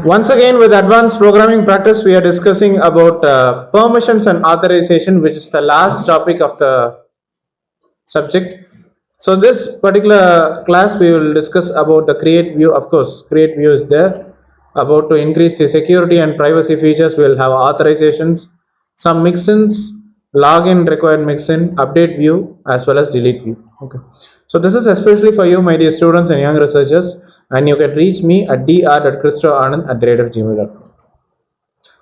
Once again, with advanced programming practice, we are discussing about permissions and authorization, which is the last topic of the subject. So this particular class, we will discuss about the create view. Of course, create view is there. About to increase the security and privacy features, we will have authorizations, some mixins, login required mixin, update view, as well as delete view. Okay. So this is especially for you, my dear students and young researchers, and you can reach me at dr.christoananth@gmail.com.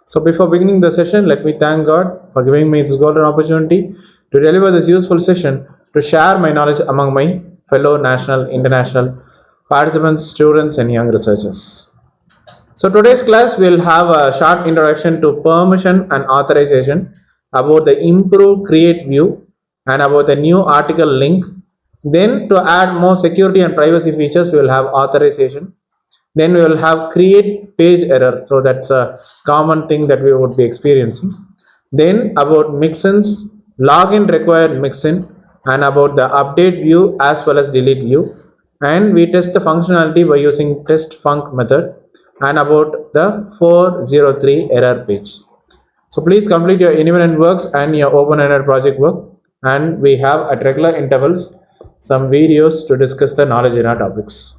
So before beginning the session, let me thank God for giving me this golden opportunity to deliver this useful session to share my knowledge among my fellow national, international participants, students, and young researchers. So today's class will have a short introduction to permission and authorization, about the improved create view, and about the new article link. Then to add more security and privacy features, we will have authorization. Then we will have create page error, so that's a common thing that we would be experiencing. Then about mixins, login required mixin, and about the update view as well as delete view, and we test the functionality by using test func method, and about the 403 error page. So please complete your independent works and your open-ended project work, and we have at regular intervals some videos to discuss the knowledge in our topics.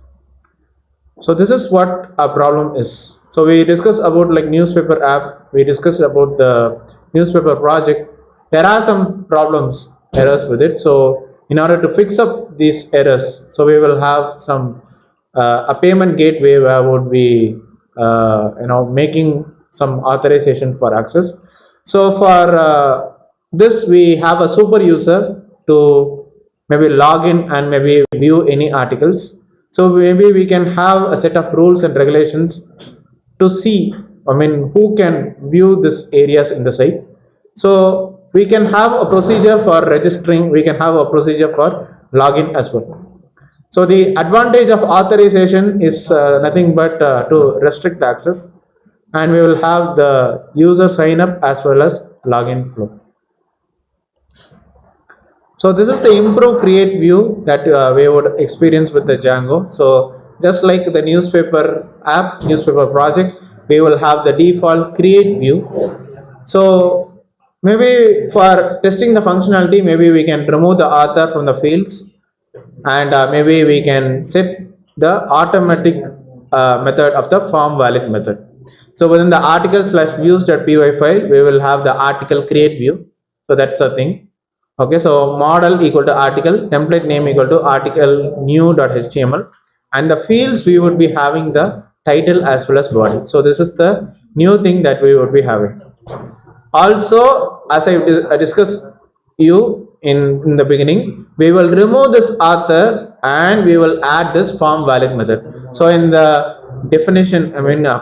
So this is what our problem is. So we discussed about like newspaper app, we discussed about the newspaper project. There are some problems, errors with it. So in order to fix up these errors, so we will have some a payment gateway where would be making some authorization for access. So for this, we have a super user to maybe log in and maybe view any articles. So maybe we can have a set of rules and regulations to see, who can view these areas in the site. So we can have a procedure for registering, we can have a procedure for login as well. So the advantage of authorization is nothing but to restrict the access, and we will have the user sign up as well as login flow. So this is the improved create view that we would experience with the Django. So just like the newspaper app, newspaper project, we will have the default create view. So maybe for testing the functionality, maybe we can remove the author from the fields, and maybe we can set the automatic method of the form valid method. So within the article/views.py file, we will have the article create view. So that's the thing. Okay, so model equal to article, template name equal to article new.html, and the fields we would be having the title as well as body. So this is the new thing that we would be having. Also, as I discussed you in the beginning, we will remove this author and we will add this form valid method. So in the definition,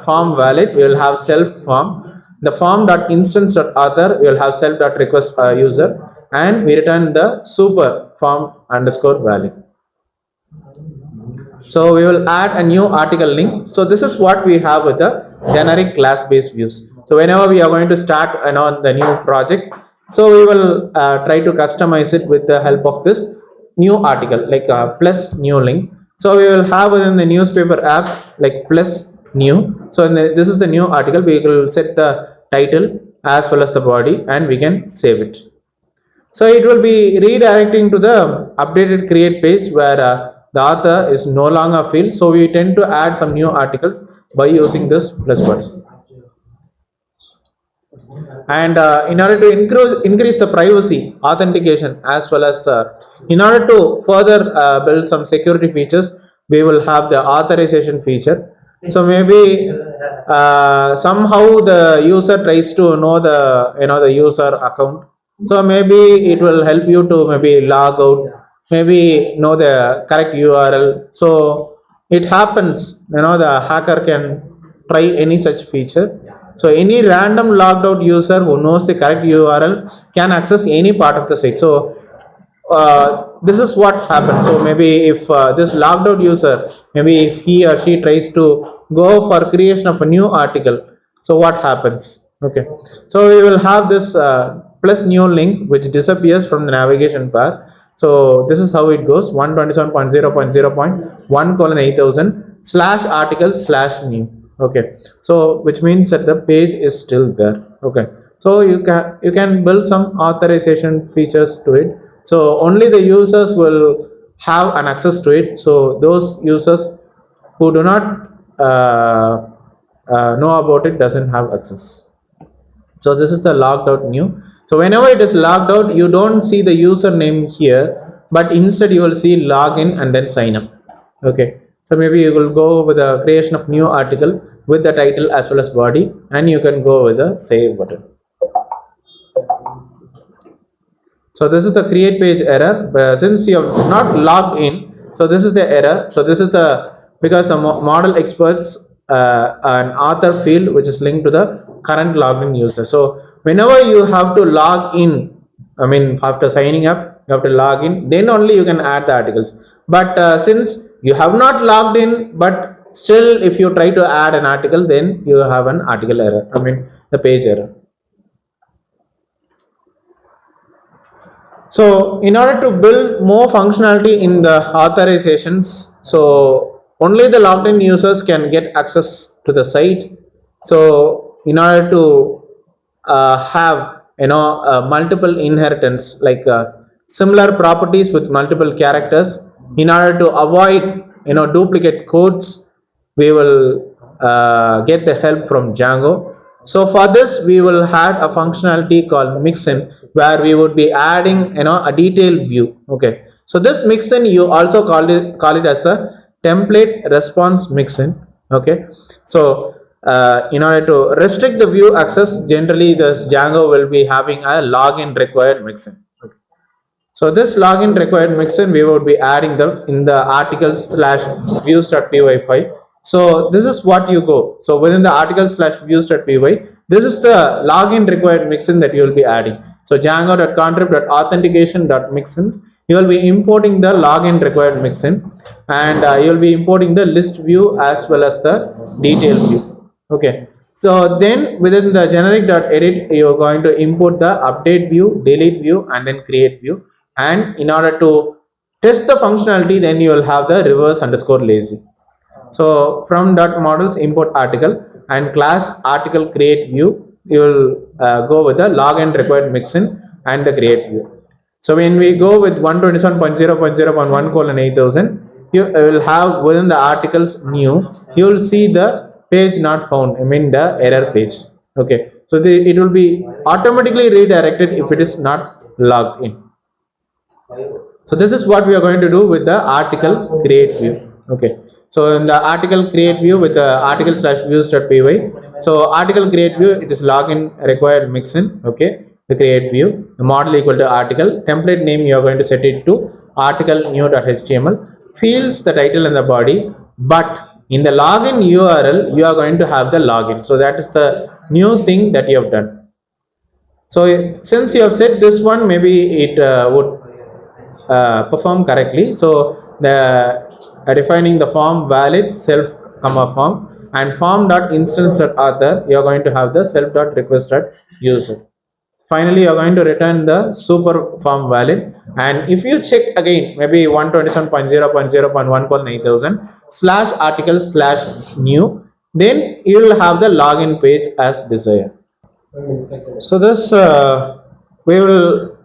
form valid, we will have self form. The form.instance.author, we will have self.request user, and we return the super form underscore valid. So we will add a new article link. So this is what we have with the generic class based views. So whenever we are going to start the new project, so we will try to customize it with the help of this new article, like plus new link. So we will have within the newspaper app like plus new. So this is the new article. We will set the title as well as the body, and we can save it. So it will be redirecting to the updated create page where the author is no longer filled. So we tend to add some new articles by using this plus button. And in order to increase the privacy authentication as well as in order to further build some security features, we will have the authorization feature. So maybe somehow the user tries to know the user account. So maybe it will help you to maybe log out, maybe know the correct URL. So it happens, the hacker can try any such feature. So any random logged out user who knows the correct URL can access any part of the site. So this is what happens. So maybe if this logged out user, maybe if he or she tries to go for creation of a new article, so what happens? Okay, so we will have this plus new link which disappears from the navigation bar. So this is how it goes: 127.0.0.1:8000/article/new. Okay, so which means that the page is still there. Okay, so you can build some authorization features to it. So only the users will have an access to it. So those users who do not know about it doesn't have access. So this is the logged out new. So whenever it is logged out, you don't see the username here, but instead you will see login and then sign up. Okay, so maybe you will go with the creation of new article with the title as well as body, and you can go with the save button. So this is the create page error. Since you have not logged in, so this is the error. So this is the, because the model experts an author field which is linked to the current logged in user. So whenever you have to log in, I mean after signing up, you have to log in. Then only you can add the articles. But since you have not logged in, but still if you try to add an article, then you have an article error. I mean the page error. So in order to build more functionality in the authorizations, so only the logged in users can get access to the site. So in order to have multiple inheritance, like similar properties with multiple characters, in order to avoid duplicate codes, we will get the help from Django. So for this, we will add a functionality called Mixin, where we would be adding a detailed view. Okay, so this Mixin, you also call it as the template response Mixin. Okay, so in order to restrict the view access, generally this Django will be having a login required Mixin. Okay. So this login required mixin, we would be adding them in the articles slash views.py file. So this is what you go. So within the articles slash views.py, this is the login required mixin that you will be adding. So django.contrib.authentication.mixins, you will be importing the login required mixin, and you will be importing the list view as well as the detail view. Okay. So then within the generic.edit, you are going to import the update view, delete view, and then create view. And in order to test the functionality, then you will have the reverse underscore lazy. So from dot models import article and class article create view, you will go with the login required mixin and the create view. So when we go with 127.0.0.1:8000, you will have within the articles new, you will see the page not found, I mean the error page. Okay, so it will be automatically redirected if it is not logged in. So this is what we are going to do with the article create view. Okay, so in the article create view with the article slash views.py, so article create view, it is login required mixin. Okay, the create view, the model equal to article, template name you are going to set it to article new.html, fields the title and the body, but in the login URL you are going to have the login. So that is the new thing that you have done. So since you have set this one, maybe it would perform correctly. So the defining the form valid self comma form and form dot instance dot author, you are going to have the self dot request dot user. Finally, you are going to return the super form valid, and if you check again maybe 127.0.0.1:8000 slash article slash new, then you will have the login page as desired. So this we will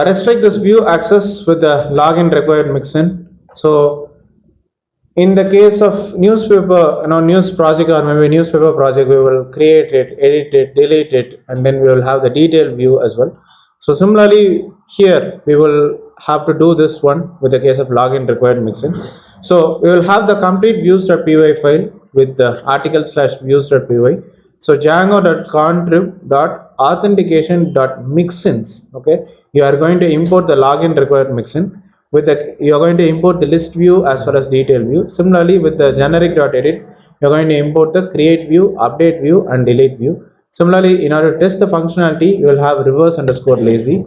restrict this view access with the login required mixin. So in the case of newspaper, news project or maybe newspaper project, we will create it, edit it, delete it, and then we will have the detailed view as well. So similarly here we will have to do this one with the case of login required mixin. So we will have the complete views.py file with the article slash views.py. So django.contrib.authentication.mixins. Okay, you are going to import the login required mixin. With the, you are going to import the list view as well as detail view. Similarly with the generic.edit, you are going to import the create view, update view, and delete view. Similarly, in order to test the functionality, you will have reverse underscore lazy,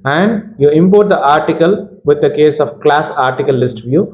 and you import the article with the case of class article list view,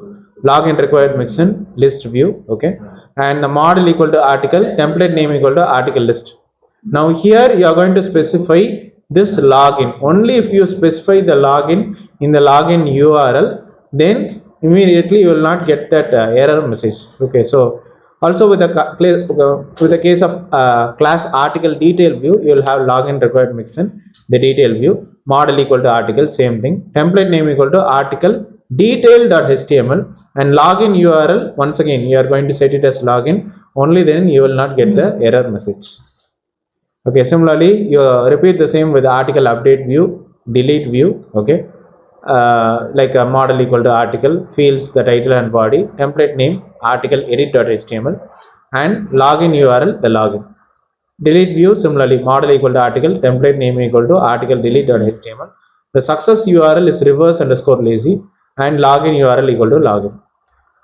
login required mixin list view. Okay, and the model equal to article, template name equal to article list. Now here you are going to specify this login. Only if you specify the login in the login URL, then immediately you will not get that error message. Okay, so Also with the case of class article detail view, you will have login required mixin, the detail view, model equal to article, same thing, template name equal to article detail.html, and login URL, once again you are going to set it as login, only then you will not get the error message. Okay, similarly you repeat the same with article update view, delete view. Okay, like a model equal to article, fields the title and body, template name article edit.html, and login URL the login. Delete view, similarly model equal to article, template name equal to article delete.html. The success URL is reverse underscore lazy, and login URL equal to login.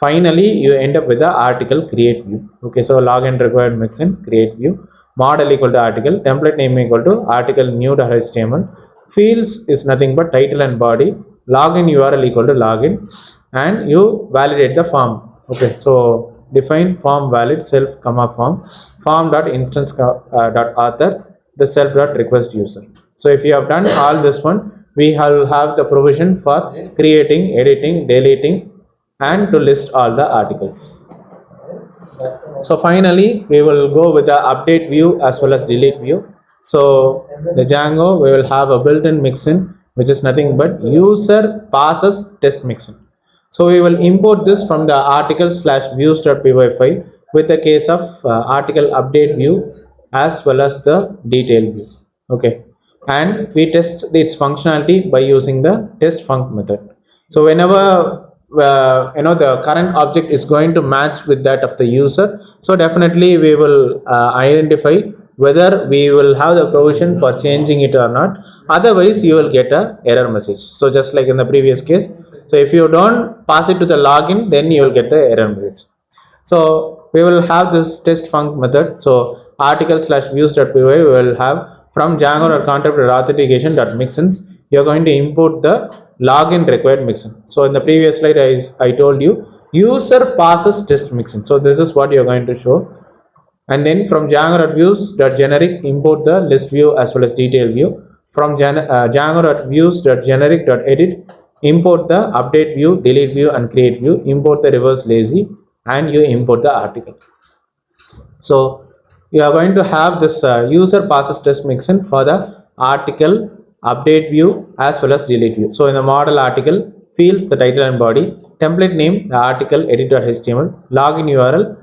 Finally you end up with the article create view. Okay, so login required mixin, create view, model equal to article, template name equal to article new.html, fields is nothing but title and body, login URL equal to login, and you validate the form. Okay, so define form valid self comma form dot instance dot author the self dot request user. So if you have done all this one, we have the provision for creating, editing, deleting, and to list all the articles. So finally we will go with the update view as well as delete view. So the Django, we will have a built-in mixin, which is nothing but user passes test mixin. So we will import this from the article slash views.py file with the case of article update view as well as the detail view. Okay, and we test its functionality by using the test func method. So whenever the current object is going to match with that of the user, so definitely we will identify whether we will have the provision for changing it or not. Otherwise you will get a error message. So just like in the previous case, so if you don't pass it to the login, then you will get the error message. So we will have this test func method. So article slash views.py, we will have from Django.content.authentication.mixins, you are going to import the login required mixin. So in the previous slide I told you user passes test mixin. So this is what you are going to show. And then from Django.views.generic, import the list view as well as detail view. From Django.views.generic.edit, import the update view, delete view, and create view. Import the reverse lazy, and you import the article. So you are going to have this user passes test mixin for the article update view as well as delete view. So in the model article, fields the title and body, template name the article edit.html, login URL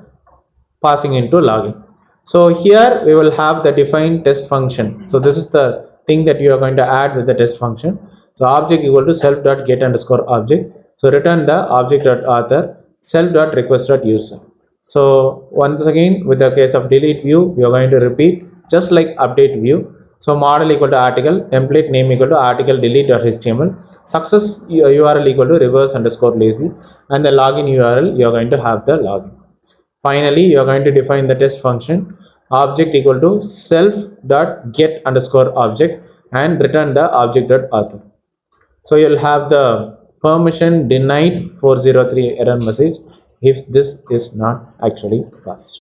passing into login. So here we will have the defined test function. So this is the thing that you are going to add with the test function. So object equal to self.get underscore object. So return the object.author self.request.user. So once again with the case of delete view, we are going to repeat just like update view. So model equal to article, template name equal to article delete.html, success URL equal to reverse underscore lazy, and the login URL you are going to have the login. Finally you are going to define the test function, object equal to self.get underscore object, and return the object.author. So you'll have the permission denied 403 error message if this is not actually passed.